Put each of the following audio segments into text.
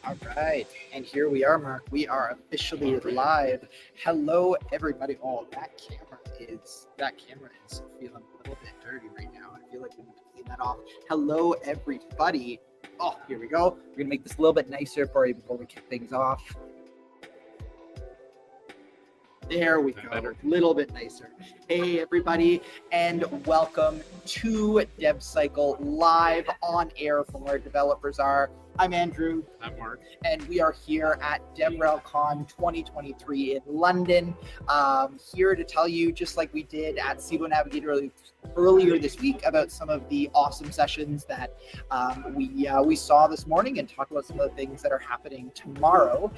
All right, and here we are, Mark. We are officially live. Hello, everybody. Oh, that camera is feeling a little bit dirty right now. I feel like we need to clean that off. Hello, everybody. Oh, here we go. We're gonna make this a little bit nicer for you before we kick things off. There we go. A little bit nicer. Hey, everybody, and welcome to DevCycle live on air from where developers are. I'm Andrew. I'm Mark. And we are here at DevRelCon 2023 in London, here to tell you, just like we did at Cibo Navigator earlier this week, about some of the awesome sessions that we saw this morning, and talk about some of the things that are happening tomorrow.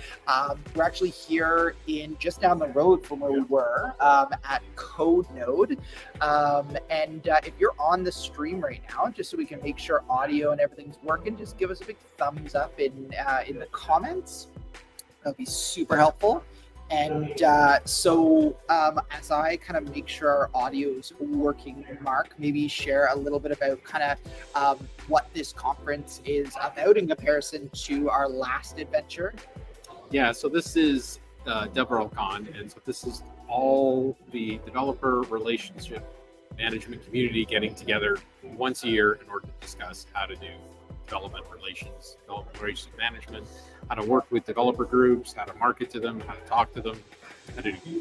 We're actually here in just down the road from where we were at Code Node. And if you're on the stream right now, just so we can make sure audio and everything's working, just give us a big thumbs up in the comments. That'll be super helpful. And so as I kind of make sure our audio is working, Mark, maybe share a little bit about kind of what this conference is about in comparison to our last adventure. Yeah, so this is DevRelCon, and so this is all the developer relationship management community getting together once a year in order to discuss how to do development relations management, how to work with developer groups, how to market to them, how to talk to them,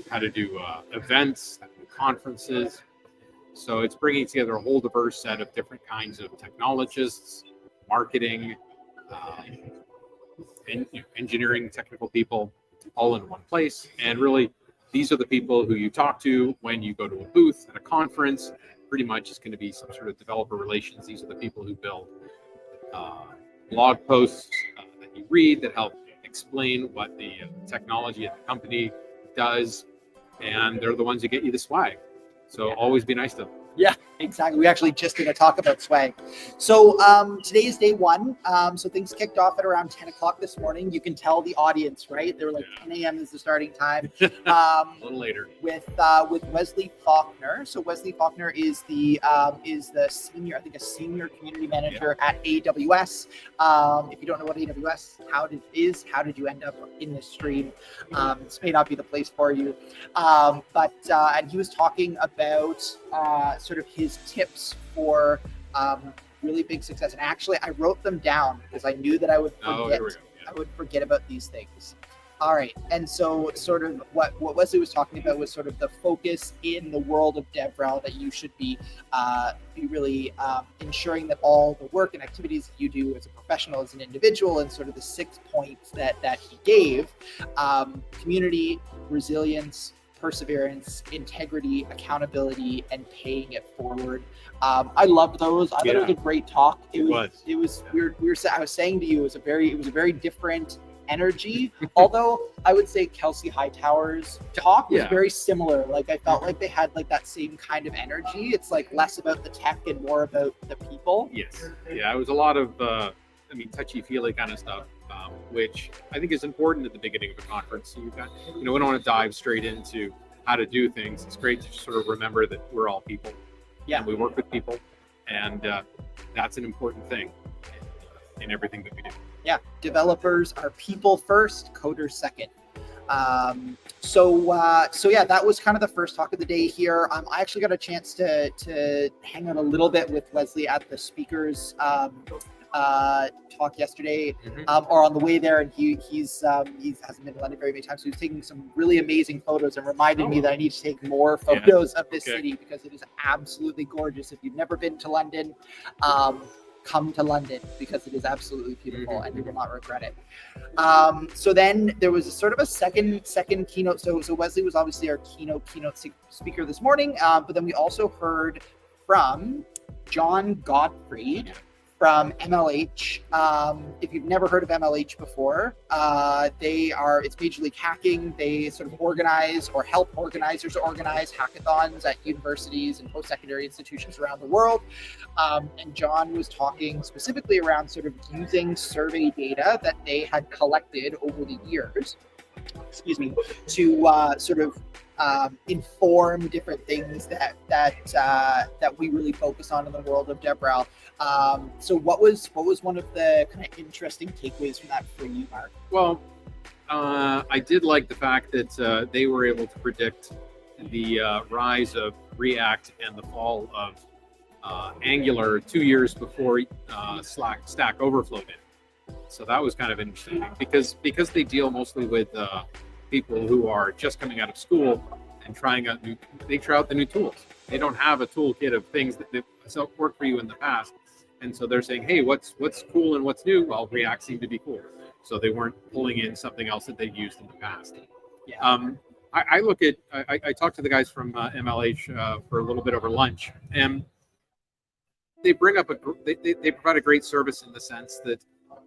how to do events, how to do conferences. So it's bringing together a whole diverse set of different kinds of technologists, marketing, engineering, technical people, all in one place. And really, these are the people who you talk to when you go to a booth at a conference. Pretty much it's going to be some sort of developer relations. These are the people who build blog posts that you read that help explain what the technology at the company does, and they're the ones who get you the swag. So always be nice to them. Yeah, exactly. We actually just did a talk about swag. So today is day one. So things kicked off at around 10 o'clock this morning. You can tell the audience, right? They were like 10 a.m. is the starting time. A little later. With Wesley Faulkner. So Wesley Faulkner is the senior, I think a senior community manager at AWS. If you don't know what AWS, how did you end up in this stream? This may not be the place for you. But he was talking about sort of his tips for really big success. And actually, I wrote them down because I knew that I would forget. I would forget about these things. All right. And so sort of what Wesley was talking about was sort of the focus in the world of DevRel, that you should be really ensuring that all the work and activities that you do as a professional, as an individual, and sort of the 6 points that he gave: community, resilience, perseverance, integrity, accountability, and paying it forward. I loved those. I thought it was a great talk. It was. I was saying to you, it was a very different energy. Although I would say Kelsey Hightower's talk was very similar. Like I felt like they had like that same kind of energy. It's like less about the tech and more about the people. Yes. Yeah, it was a lot of touchy-feely kind of stuff. Which I think is important at the beginning of a conference. So you've got, we don't want to dive straight into how to do things. It's great to sort of remember that we're all people. Yeah. And we work with people, and that's an important thing in everything that we do. Yeah. Developers are people first, coders second. So yeah, that was kind of the first talk of the day here. I actually got a chance to hang out a little bit with Wesley at the speakers talk yesterday, or on the way there, and he hasn't been to London very many times, so he was taking some really amazing photos and reminded me that I need to take more photos of this city, because it is absolutely gorgeous. If you've never been to London, come to London, because it is absolutely beautiful, and you will not regret it. So then there was a sort of a second keynote. So Wesley was obviously our keynote speaker this morning, but then we also heard from John Gottfried from MLH. If you've never heard of MLH before, it's Major League Hacking. They sort of organize or help organizers organize hackathons at universities and post-secondary institutions around the world. And John was talking specifically around sort of using survey data that they had collected over the years excuse me, to sort of inform different things that we really focus on in the world of DevRel. So what was one of the kind of interesting takeaways from that for you, Mark? Well, I did like the fact that they were able to predict the rise of React and the fall of Angular 2 years before Stack Overflow did. So that was kind of interesting because they deal mostly with people who are just coming out of school and trying out they try out the new tools. They don't have a toolkit of things that worked for you in the past, and so they're saying, hey, what's cool and what's new? Well, React seemed to be cool, so they weren't pulling in something else that they'd used in the past. Yeah. I look at I talked to the guys from MLH for a little bit over lunch, and they bring up they provide a great service in the sense that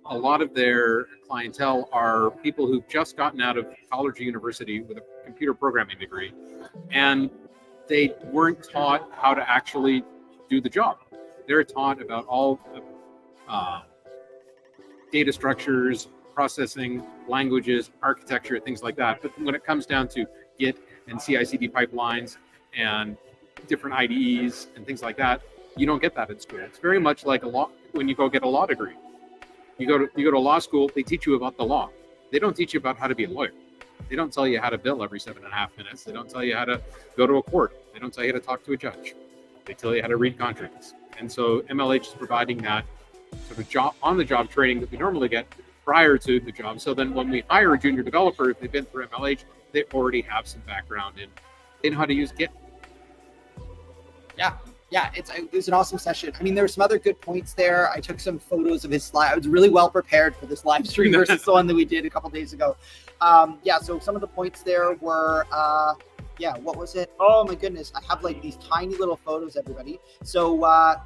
a lot of their clientele are people who've just gotten out of college or university with a computer programming degree, and they weren't taught how to actually do the job. They're taught about all data structures, processing, languages, architecture, things like that. But when it comes down to Git and CI/CD pipelines and different IDEs and things like that, you don't get that in school. It's very much like when you go get a law degree. You go to law school, they teach you about the law. They don't teach you about how to be a lawyer. They don't tell you how to bill every 7.5 minutes. They don't tell you how to go to a court. They don't tell you how to talk to a judge. They tell you how to read contracts. And so MLH is providing that sort of on-the-job training that we normally get prior to the job. So then when we hire a junior developer, if they've been through MLH, they already have some background in how to use Git. Yeah, it was an awesome session. I mean, there were some other good points there. I took some photos of his slide. I was really well prepared for this live stream versus the one that we did a couple days ago. So some of the points there were, what was it? Oh my goodness, I have like these tiny little photos, everybody. So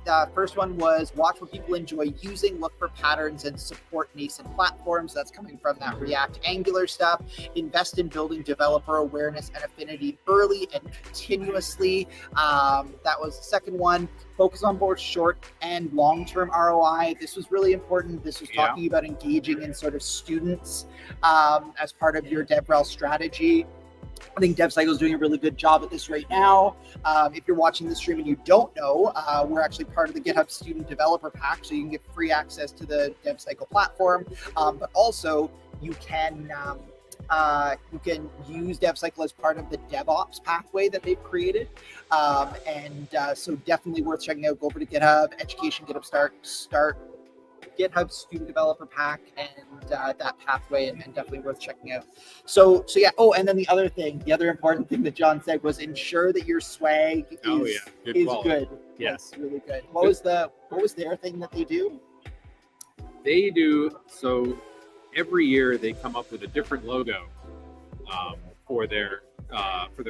the first one was watch what people enjoy using, look for patterns, and support nascent platforms. That's coming from that React Angular stuff. Invest in building developer awareness and affinity early and continuously. That was the second one. Focus on both short and long-term ROI. This was really important. This was talking about engaging in sort of students as part of your DevRel strategy. I think DevCycle is doing a really good job at this right now. If you're watching this stream and you don't know, we're actually part of the GitHub Student Developer Pack, so you can get free access to the DevCycle platform. But also, you can use DevCycle as part of the DevOps pathway that they've created. So definitely worth checking out. Go over to GitHub, Education, GitHub Start GitHub Student Developer Pack, and that pathway, and definitely worth checking out. So yeah. Oh, and then the other important thing that John said was ensure that your swag is good. Yes, that's really good. What was their thing that they do? They do so every year they come up with a different logo for their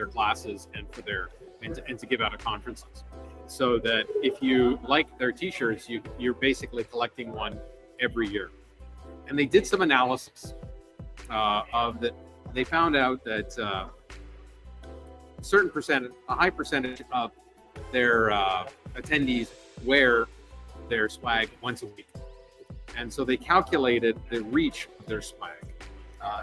classes and to give out at conferences. So that if you like their t-shirts, you're basically collecting one every year. And they did some analysis of that. They found out that a high percentage of their attendees wear their swag once a week. And so they calculated the reach of their swag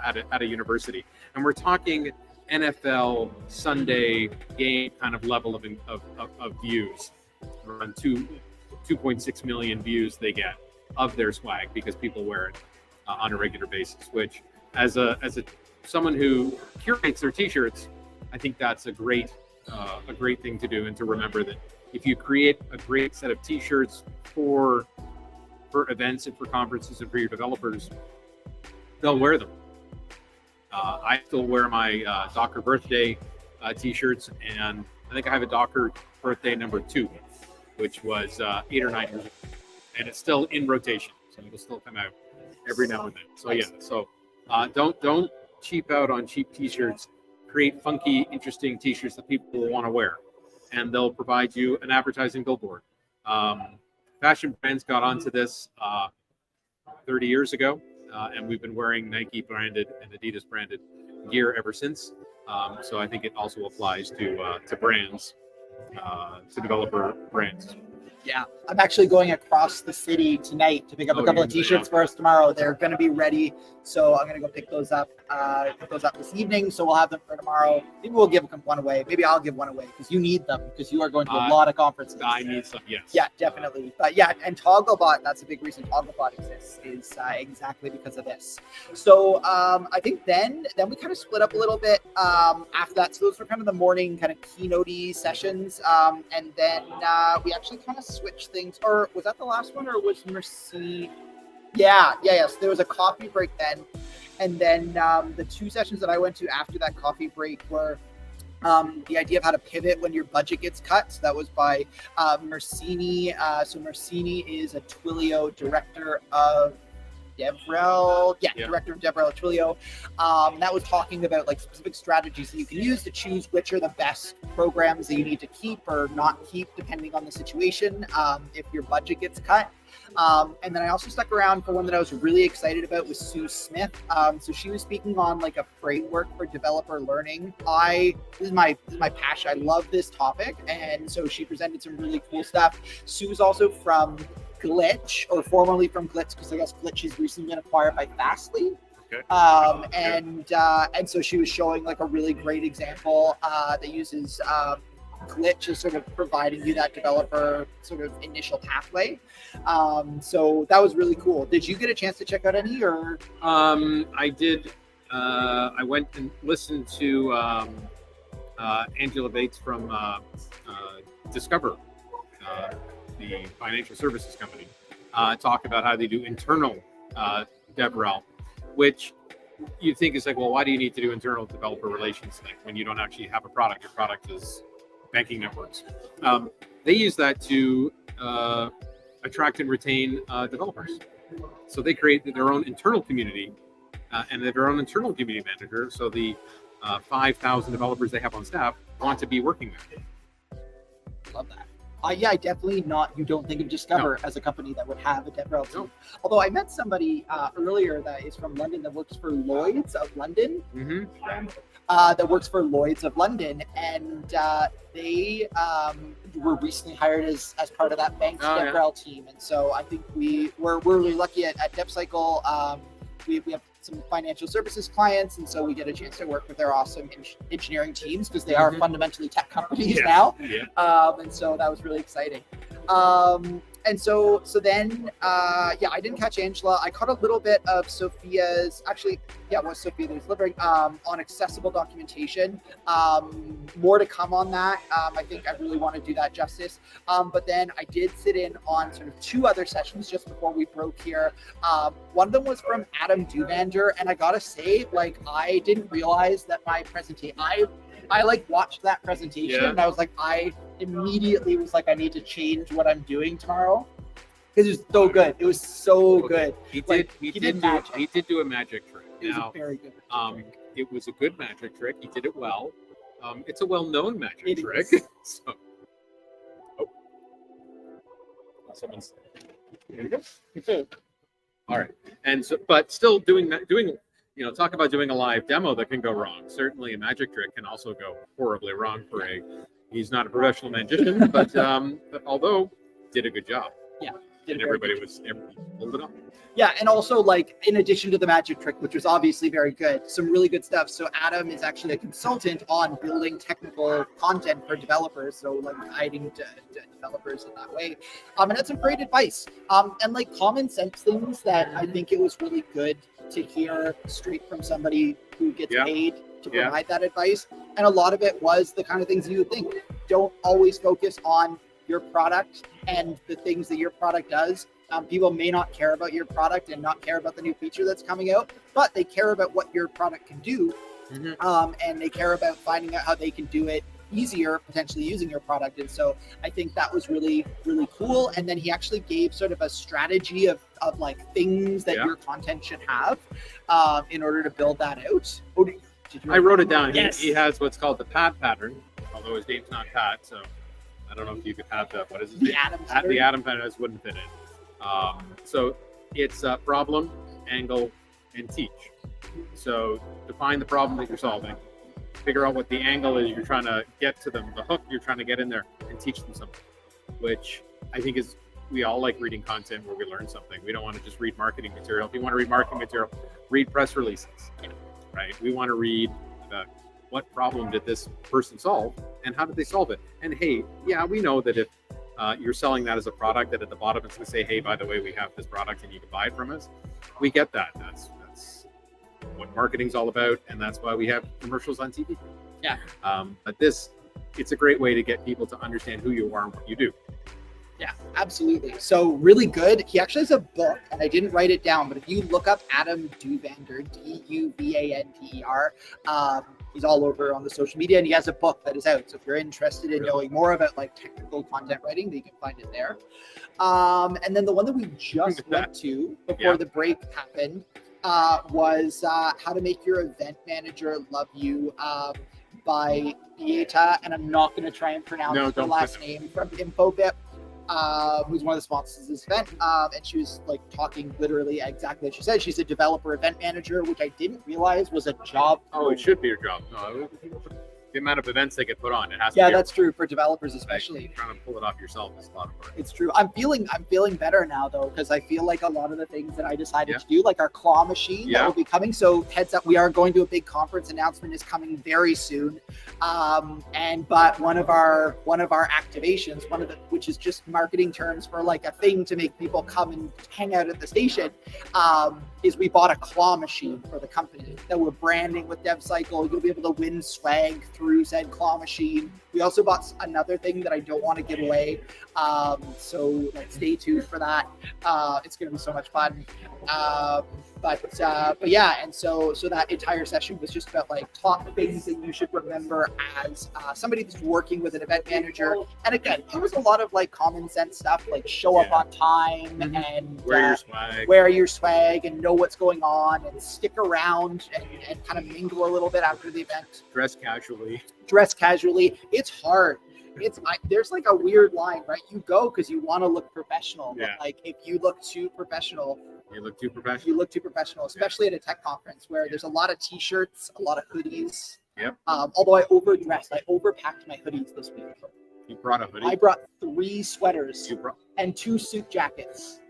at a university. And we're talking NFL Sunday game kind of level of views. Around 2.6 million views they get of their swag because people wear it on a regular basis. Which, as someone who curates their t-shirts, I think that's a great thing to do, and to remember that if you create a great set of t-shirts for events and for conferences and for your developers, they'll wear them. I still wear my Docker birthday t-shirts, and I think I have a Docker birthday number 2, which was 8 or 9 years ago, and it's still in rotation, so it'll still come out every now and then. So yeah, so don't cheap out on cheap t-shirts. Create funky, interesting t-shirts that people will want to wear, and they'll provide you an advertising billboard. Fashion brands got onto this 30 years ago. And we've been wearing Nike branded and Adidas branded gear ever since. So I think it also applies to brands, to developer brands. Yeah, I'm actually going across the city tonight to pick up a couple of t-shirts for us tomorrow. They're going to be ready, so I'm going to go pick those up this evening. So we'll have them for tomorrow. Maybe we'll give one away. Maybe I'll give one away because you need them because you are going to a lot of conferences. I need some, yes. Yeah, definitely. But yeah, and Togglebot, that's a big reason Togglebot exists is exactly because of this. So I think then we kind of split up a little bit after that. So those were kind of the morning kind of keynote-y sessions, and then we actually kind of switch things, or was that the last one, or was Mercy? Yes. There was a coffee break then, and then the two sessions that I went to after that coffee break were the idea of how to pivot when your budget gets cut. So that was by Mercini. So Mercini is a Twilio director of DevRel, director of DevRel at Twilio. That was talking about like specific strategies that you can use to choose which are the best programs that you need to keep or not keep depending on the situation if your budget gets cut. And then I also stuck around for one that I was really excited about with Sue Smith. So she was speaking on like a framework for developer learning. This is my passion. I love this topic, and so she presented some really cool stuff. Sue's also from Glitch, or formerly from Glitch, because I guess Glitch has recently been acquired by Fastly. Okay. And so she was showing like a really great example that uses Glitch as sort of providing you that developer sort of initial pathway. So that was really cool. Did you get a chance to check out any, or? I did. I went and listened to Angela Bates from Discover, the financial services company, talk about how they do internal DevRel, which you think is like, well, why do you need to do internal developer relations like when you don't actually have a product? Your product is banking networks. They use that to attract and retain developers. So they create their own internal community and their own internal community manager. So the 5,000 developers they have on staff want to be working there. Love that. I definitely you don't think of Discover as a company that would have a DevRel team. Although I met somebody earlier that is from London that works for Lloyd's of London. That works for Lloyd's of London, and they were recently hired as part of that bank's DevRel team. And so I think we're really lucky at DevCycle. We have some financial services clients, and so we get a chance to work with their awesome engineering teams because they are fundamentally tech companies now. And so that was really exciting. And so then I didn't catch Angela. I caught a little bit of Sophia's, actually, it was Sophia that was delivering on accessible documentation. More to come on that. I think I really want to do that justice. But then I did sit in on sort of two other sessions just before we broke here. One of them was from Adam Duvanger, and I gotta say, like, I didn't realize that my presentation, I like watched that presentation and I was like, I immediately was like, I need to change what I'm doing tomorrow because it was so good. It was so good. He did do a magic trick. It was a very good magic trick. It was a good magic trick. He did it well. It's a well-known magic trick. So, someone's there you go. All right, and so, but still doing talk about doing a live demo that can go wrong. Certainly a magic trick can also go horribly wrong for he's not a professional magician, but although did a good job. Yeah. And everybody pulled it off. Yeah, and also like in addition to the magic trick, which was obviously very good, some really good stuff. So Adam is actually a consultant on building technical content for developers. So like guiding to developers in that way. And that's some great advice. And like common sense things that I think it was really good to hear straight from somebody who gets paid to provide that advice. And a lot of it was the kind of things you would think. Don't always focus on your product and the things that your product does. People may not care about your product and not care about the new feature that's coming out, but they care about what your product can do. And they care about finding out how they can do it easier, potentially using your product. And so I think that was really, really cool. And then he actually gave sort of a strategy of like things that your content should have in order to build that out. I wrote it down. Yes. He has what's called the Pat pattern, although his name's not Pat, so I don't know if you could have that. What is it? The Adam pattern. The Adam pattern wouldn't fit in. So it's problem, angle, and teach. So define the problem that you're solving, figure out what the angle is you're trying to get to them, the hook you're trying to get in there, and teach them something, which I think is we all like reading content where we learn something. We don't want to just read marketing material. If you want to read marketing material, read press releases, right? We want to read about what problem did this person solve and how did they solve it? And hey, yeah, we know that if you're selling that as a product, that at the bottom it's going to say, hey, by the way, we have this product and you can buy it from us. We get that. That's what marketing's all about, and that's why we have commercials on TV. Yeah. But it's a great way to get people to understand who you are and what you do. Yeah, absolutely. So really good. He actually has a book, and I didn't write it down, but if you look up Adam Duvander, Duvanter, he's all over on the social media, and he has a book that is out. So if you're interested in knowing more about like technical content writing, you can find it there. And then the one that we just went to before the break happened was How to Make Your Event Manager Love You by Beata, and I'm not going to try and pronounce her last name, from InfoBip. Who's one of the sponsors of this event, and she was like talking literally exactly what she said. She's a developer event manager, which I didn't realize was a job. Oh, it should be your job. No, the amount of events they get put on, it has to be. Yeah, that's true for developers, especially. Trying to pull it off yourself is a lot of work. It's true. I'm feeling better now though, because I feel like a lot of the things that I decided to do, like our claw machine, that will be coming. So heads up, we are going to a big conference. Announcement is coming very soon. But one of our activations, which is just marketing terms for like a thing to make people come and hang out at the station, is we bought a claw machine for the company that we're branding with DevCycle. You'll be able to win swag through said claw machine. We also bought another thing that I don't want to give away, so like stay tuned for that. It's going to be so much fun. But yeah, and so that entire session was just about like top things that you should remember as somebody that's working with an event manager. And again, it was a lot of like common sense stuff, like show up on time and wear your swag and know what's going on and stick around and kind of mingle a little bit after the event. Dress casually. It's hard. There's like a weird line, right? You go because you want to look professional, but like if you look too professional, especially at a tech conference where there's a lot of t-shirts, a lot of hoodies. Although I overdressed, I overpacked my hoodies this week. You brought a hoodie? I brought 3 sweaters and 2 suit jackets.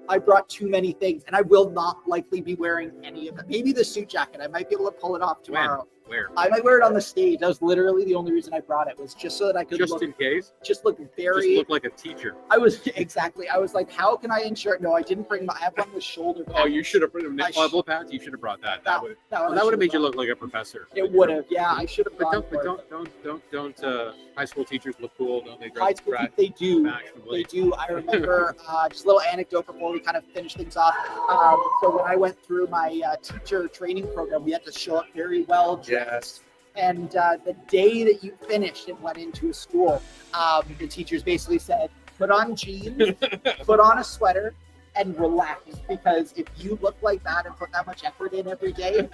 I brought too many things, and I will not likely be wearing any of them. Maybe the suit jacket. I might be able to pull it off tomorrow. Where? I might wear it on the stage. That was literally the only reason I brought it, was just so that I could in case. Just look like a teacher. I was like, how can I ensure? No, I didn't bring I have one with shoulder pads. Oh, you should have brought elbow pads. You should have brought that. That would have made you look like a professor. It would have. Yeah, I should have. But don't high school teachers look cool? Don't they? High school teachers, they do. They do. I remember just a little anecdote before we kind of finish things off. So when I went through my teacher training program, we had to show up very well dressed. And the day that you finished and went into a school, the teachers basically said, put on jeans, put on a sweater, and relax. Because if you look like that and put that much effort in every day,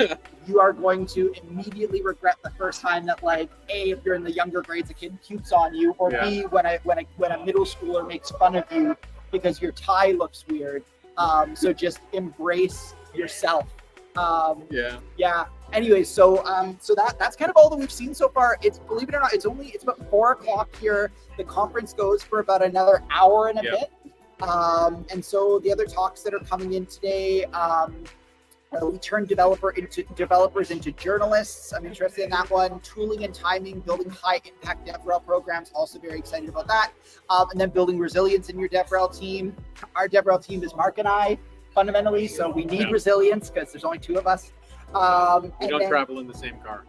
you are going to immediately regret the first time that, like, A, if you're in the younger grades, a kid pukes on you, or B, when a middle schooler makes fun of you because your tie looks weird. So just embrace yourself. Anyways, so that's kind of all that we've seen so far. It's, believe it or not, it's about 4:00 here. The conference goes for about another hour and a bit. And so the other talks that are coming in today, we turn developers into journalists. I'm interested in that one. Tooling and timing, building high impact DevRel programs. Also very excited about that. And then building resilience in your DevRel team. Our DevRel team is Mark and I, fundamentally. So we need resilience because there's only 2 of us. We don't travel in the same car.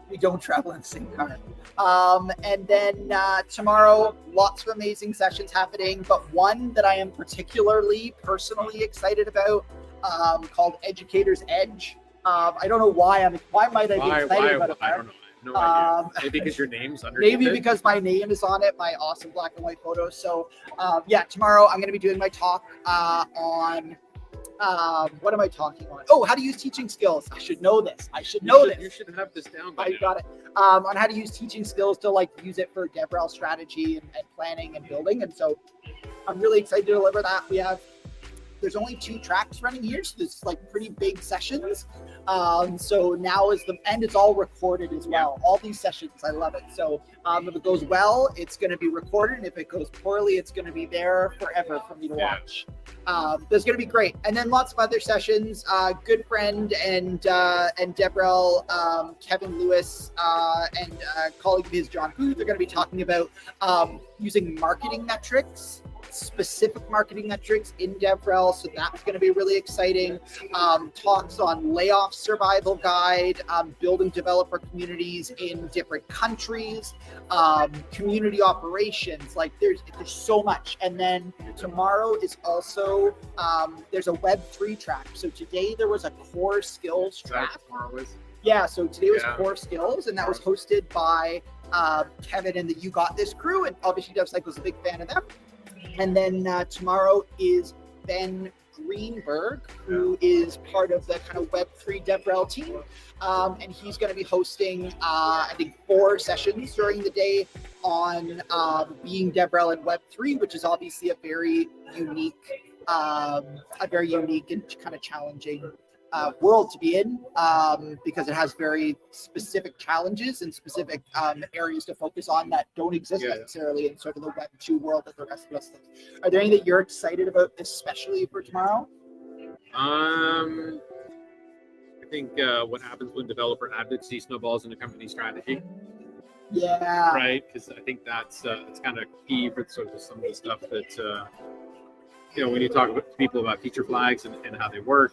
And then tomorrow, lots of amazing sessions happening, but one that I am particularly personally excited about, called Educator's Edge. I don't know why might I be excited about it? I don't know. No idea. Maybe because your name's underneath it? Maybe because my name is on it, my awesome black and white photos. So tomorrow I'm going to be doing my talk on what am I talking on? Oh, how to use teaching skills. I should know this. You should have this down by now. Got it. On how to use teaching skills to like use it for DevRel strategy and planning and building. And so I'm really excited to deliver that. We have there's only 2 tracks running here, so there's like pretty big sessions. So now is and it's all recorded as well. All these sessions, I love it. So if it goes well, it's going to be recorded, and if it goes poorly, it's going to be there forever for me to watch. There's going to be great, and then lots of other sessions. Good friend and DevRel, Kevin Lewis, and a colleague of his, John Booth, are going to be talking about using marketing metrics, specific marketing metrics in DevRel. So that's going to be really exciting. Talks on layoff survival guide, building developer communities in different countries, community operations. Like there's so much. And then tomorrow is also, there's a Web3 track. So today there was a core skills track. Yeah, so today was core skills, and that was hosted by Kevin and the You Got This crew. And obviously DevCycle is a big fan of them. And then tomorrow is Ben Greenberg, who is part of the kind of Web3 DevRel team. And he's going to be hosting, I think, 4 sessions during the day on being DevRel in Web3, which is obviously a very unique and kind of challenging world to be in, because it has very specific challenges and specific areas to focus on that don't exist necessarily in sort of the Web 2 world that the rest of us think. Are there any that you're excited about, especially for tomorrow? I think what happens when developer advocacy snowballs into company strategy. Yeah. Right, because I think that's it's kind of key for sort of some of the stuff that when you talk to people about feature flags and how they work.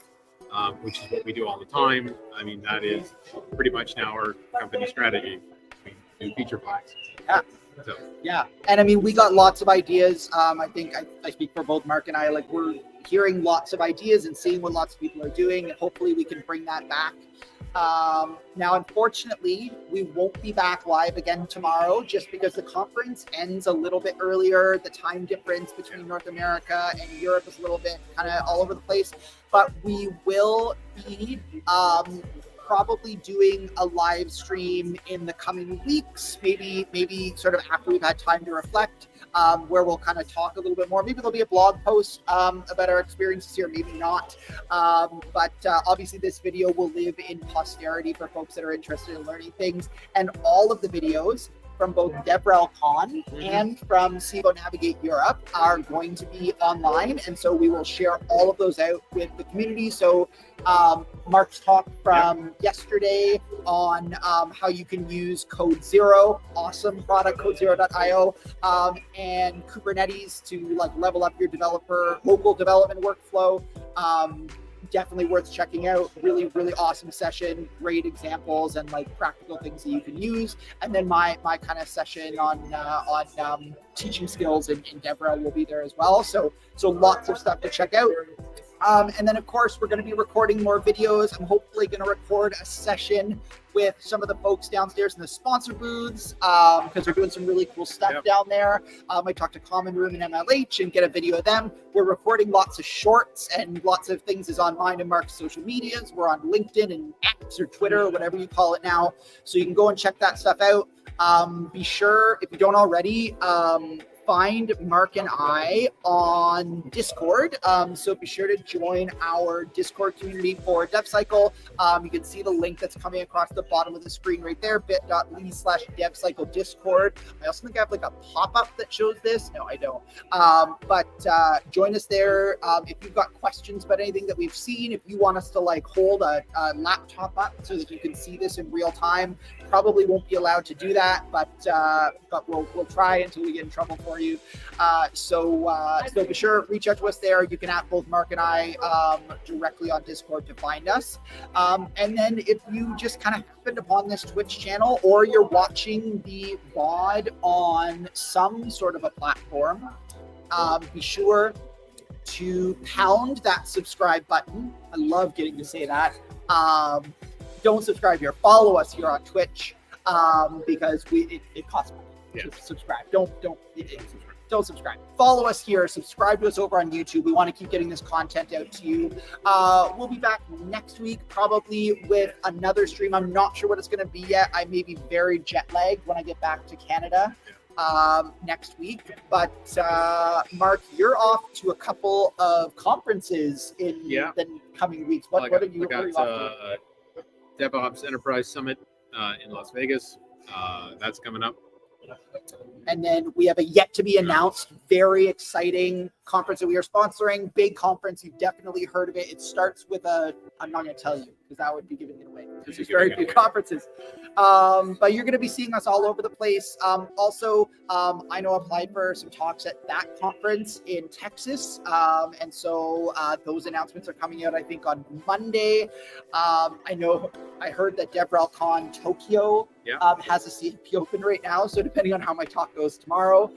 Which is what we do all the time. I mean, that is pretty much now our company strategy. We do feature flags. Yeah. So. Yeah. And I mean, we got lots of ideas. I think I speak for both Mark and I, like we're hearing lots of ideas and seeing what lots of people are doing, and hopefully we can bring that back. Now, unfortunately, we won't be back live again tomorrow just because the conference ends a little bit earlier. The time difference between North America and Europe is a little bit kind of all over the place, but we will be probably doing a live stream in the coming weeks, maybe sort of after we've had time to reflect, where we'll kind of talk a little bit more. Maybe there'll be a blog post about our experiences here, maybe not. But obviously this video will live in posterity for folks that are interested in learning things. And all of the videos from both DevRelCon and from SIBO Navigate Europe are going to be online. And so we will share all of those out with the community. So Mark's talk from yesterday on how you can use Code Zero, awesome product, codezero.io, and Kubernetes to like level up your local development workflow. Definitely worth checking out. Really, really awesome session, great examples and like practical things that you can use. And then my kind of session on teaching skills in DevRel will be there as well. So lots of stuff to check out. And then of course we're going to be recording more videos. I'm hopefully going to record a session with some of the folks downstairs in the sponsor booths, because they're doing some really cool stuff down there. I talked to Common Room and MLH and get a video of them. We're recording lots of shorts and lots of things is on mine and Mark's social medias. We're on LinkedIn and X or Twitter or whatever you call it now. So you can go and check that stuff out. Be sure, if you don't already, find Mark and I on Discord. So be sure to join our Discord community for DevCycle. You can see the link that's coming across the bottom of the screen right there, bit.ly/DevCycle Discord. I also think I have like a pop-up that shows this. No, I don't. But join us there. If you've got questions about anything that we've seen, if you want us to like hold a laptop up so that you can see this in real time, probably won't be allowed to do that, but we'll try until we get in trouble for you. So be sure reach out to us there. You can add both Mark and I directly on Discord to find us. And then if you just kind of happened upon this Twitch channel or you're watching the VOD on some sort of a platform, be sure to pound that subscribe button. I love getting to say that. Don't subscribe here. Follow us here on Twitch, because it costs money to subscribe. Don't subscribe. Follow us here. Subscribe to us over on YouTube. We want to keep getting this content out to you. We'll be back next week, probably with another stream. I'm not sure what it's going to be yet. I may be very jet lagged when I get back to Canada. next week. But Mark, you're off to a couple of conferences in the coming weeks. What are you off to? DevOps Enterprise Summit in Las Vegas. That's coming up. And then we have a yet to be announced, very exciting conference that we are sponsoring. Big conference. You've definitely heard of it. It starts with I'm not going to tell you because that would be giving it away. There's very few conferences. But you're going to be seeing us all over the place. Also, I know I applied for some talks at that conference in Texas. And so those announcements are coming out, I think, on Monday. I heard that DevRelCon Tokyo has a CFP open right now. So depending on how my talk goes tomorrow,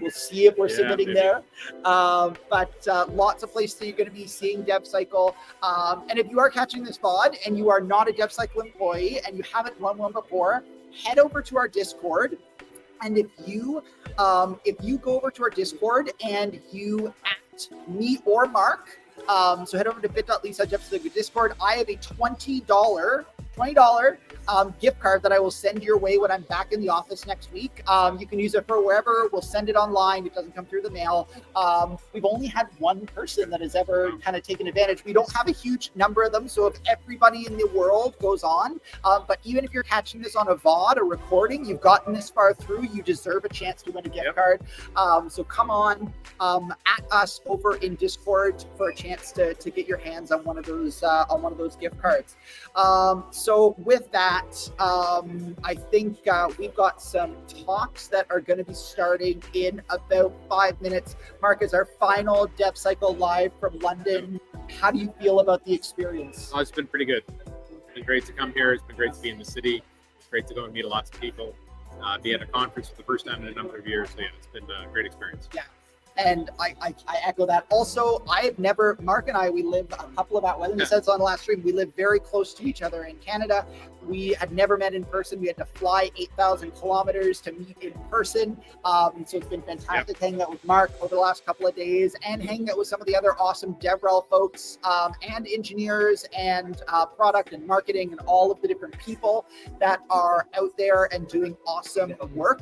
we'll see if we're submitting there. But lots of places that you're going to be seeing DevCycle. And if you are catching this VOD and you are not a DevCycle employee and you haven't run one before, head over to our Discord. And if you go over to our Discord and you at me or Mark, so head over to bit.ly/DevCycle Discord. I have a $20 gift card that I will send your way when I'm back in the office next week. You can use it for wherever. We'll send it online. It doesn't come through the mail. We've only had one person that has ever kind of taken advantage. We don't have a huge number of them, so if everybody in the world goes on, but even if you're catching this on a VOD, a recording, you've gotten this far through, you deserve a chance to win a gift card. So come on at us over in Discord for a chance to get your hands on one of those gift cards. So with that, I think we've got some talks that are going to be starting in about 5 minutes. Mark, is our final DevCycle live from London. How do you feel about the experience? Oh, it's been pretty good. It's been great to come here. It's been great to be in the city. It's great to go and meet lots of people. Be at a conference for the first time in a number of years. So yeah, it's been a great experience. Yeah. And I echo that. Also, Mark and I, we live a couple of hours, we said it's on the last stream, we live very close to each other in Canada. We had never met in person. We had to fly 8,000 kilometers to meet in person. So it's been fantastic hanging out with Mark over the last couple of days and hanging out with some of the other awesome DevRel folks and engineers and product and marketing and all of the different people that are out there and doing awesome work.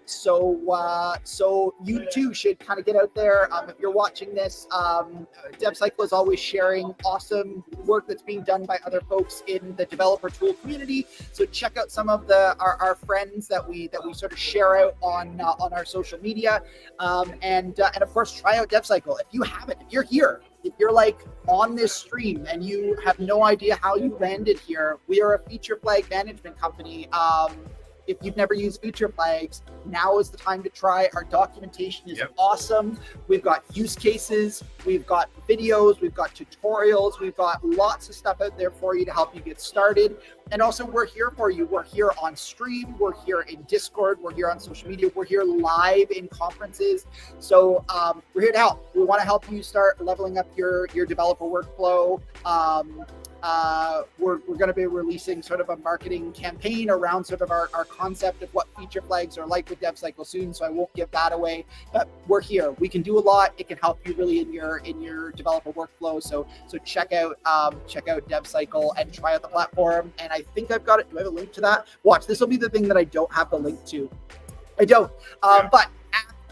So you too should kind of get out there. If you're watching this, DevCycle is always sharing awesome work that's being done by other folks in the developer tool community. So check out some of our friends that we sort of share out on our social media, and of course try out DevCycle. If you haven't, if you're here, if you're like on this stream and you have no idea how you landed here, we are a feature flag management company. If you've never used feature flags, now is the time to try. Our documentation is awesome. We've got use cases, we've got videos, we've got tutorials, we've got lots of stuff out there for you to help you get started. And also, we're here for you. We're here on stream, we're here in Discord, we're here on social media, we're here live in conferences. So we're here to help. We want to help you start leveling up your developer workflow. We're going to be releasing sort of a marketing campaign around sort of our concept of what feature flags are like with DevCycle soon, so I won't give that away. But we're here. We can do a lot. It can help you really in your developer workflow. So check out DevCycle and try out the platform. And I think I've got it. Do I have a link to that? Watch. This will be the thing that I don't have the link to. I don't. But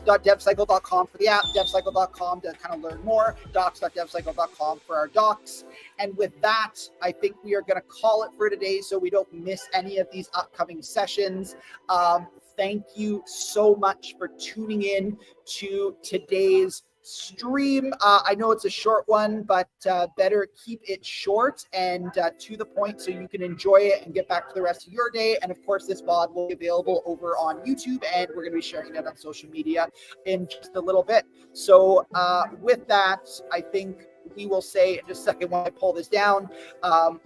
docs.devcycle.com for the app, devcycle.com to kind of learn more, docs.devcycle.com for our docs. And with that, I think we are going to call it for today so we don't miss any of these upcoming sessions. Thank you so much for tuning in to today's stream. I know it's a short one, but better keep it short and to the point so you can enjoy it and get back to the rest of your day. And of course, this VOD will be available over on YouTube, and we're going to be sharing it on social media in just a little bit. So with that, I think we will say, in just a second when I pull this down,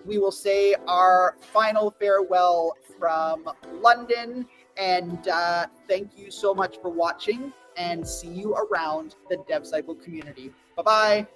we will say our final farewell from London. And thank you so much for watching, and see you around the DevCycle community. Bye-bye.